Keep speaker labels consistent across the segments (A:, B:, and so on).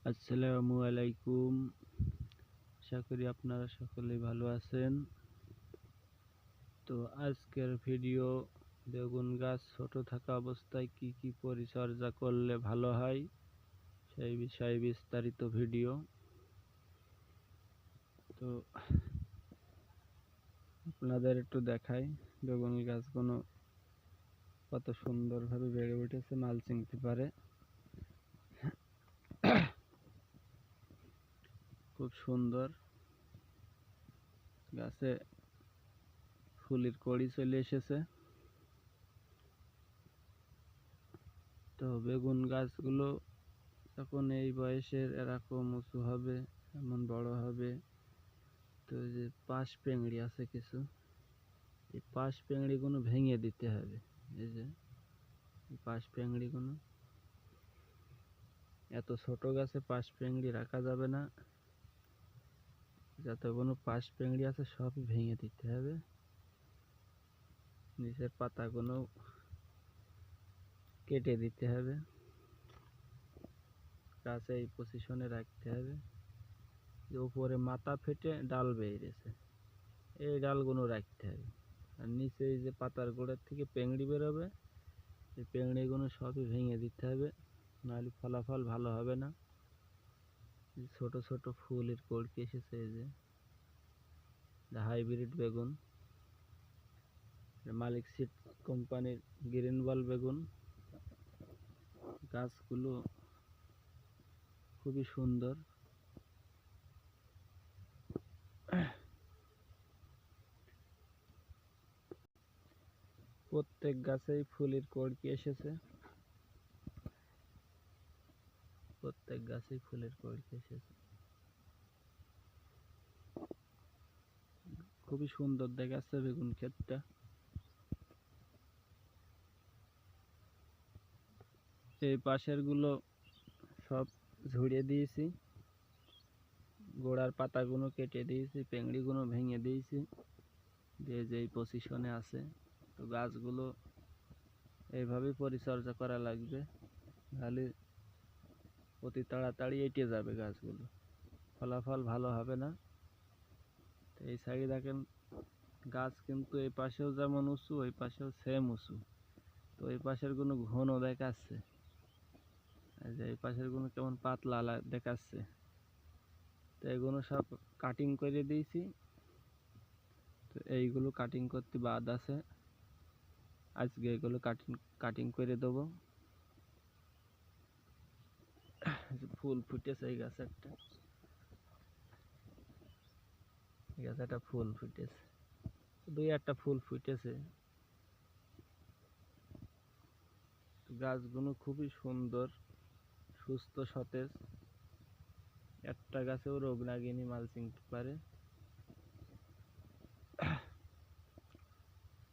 A: আসসালামু আলাইকুম। আশা করি আপনারা সকলেই ভালো আছেন। তো আজকের ভিডিও বেগুন গাছ ছোট থাকা অবস্থায় কি কি পরিচর্যা করলে ভালো হয় সেই বিষয়ে বিস্তারিত ভিডিও। তো আপনাদের একটু দেখাই বেগুন গাছগুলো কত সুন্দরভাবে বেড়ে উঠেছে মালচিং পেপারে। খুব সুন্দর গাছে ফুলের কড়ি চলে এসেছে। তো বেগুন গাছগুলো যখন এই বয়সের এরকম উঁচু হবে, এমন বড় হবে, তো যে পাশ পেংড়ি আছে কিছু, এই পাশ পেংড়িগুলো ভেঙে দিতে হবে। এই যে পাশ পেংড়িগুলো, এত ছোট গাছে পাশ পেংড়ি রাখা যাবে না। যতগুলো পাশ পেংড়ি আছে সবই ভেঙে দিতে হবে। নিচের পাতাগুলো কেটে দিতে হবে। গাছে এই পজিশনে রাখতে হবে। যে উপরে মাথা ফেটে ডাল বেরিয়েছে, এই ডালগুলো রাখতে হবে। আর নিচে এই যে পাতার গোড়ার থেকে পেংড়ি বেরোবে, এই পেংড়িগুলো সবই ভেঙে দিতে হবে, নাহলে ফলাফল ভালো হবে না। ছোট ছোট ফুলের কড়কি এসেছে, এই যে হাইব্রিড বেগুন, মালিক সিড কোম্পানির গ্রিন বল বেগুন। গাছগুলো খুবই সুন্দর। প্রত্যেক গাছেই ফুলের কড়কি এসেছে, প্রত্যেক গাছেই ফুলের কড়কি এসেছে। খুবই সুন্দর দেখাচ্ছে বেগুন ক্ষেতটা। এই পাশের গুলো সব ঝুড়িয়ে দিয়েছি, গোড়ার পাতাগুলো কেটে দিয়েছি, পেংড়িগুলো ভেঙে দিয়েছি, দিয়ে যেই পজিশনে আছে। তো গাছগুলো এইভাবেই পরিচর্যা করা লাগবে, নাহলে অতি তাড়াতাড়ি এঁটে যাবে গাছগুলো, ফলাফল ভালো হবে না। তো এই সাইডে দেখেন গাছ কিন্তু এই পাশেও যেমন উঁচু, ওই পাশেও সেম উঁচু। তো এই পাশের গুলো ঘন দেখাচ্ছে, যে এই পাশের গুলো কেমন পাতলা দেখাচ্ছে। তো এগুলো সব কাটিং করে দিয়েছি। তো এইগুলো কাটিং করতে বাদ আছে, আজকে এগুলো কাটিং করে দেবো। ফুল ফুটেছে এই গাছে একটা, এই গাছে একটা ফুল ফুটেছে, দুই একটা ফুল ফুটেছে। গাছগুলো খুবই সুন্দর, সুস্থ সতেজ, একটা গাছেও রোগ লাগেনি মালচিং পেপারে।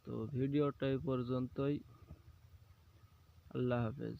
A: তো ভিডিওটা এই পর্যন্তই। আল্লাহ হাফেজ।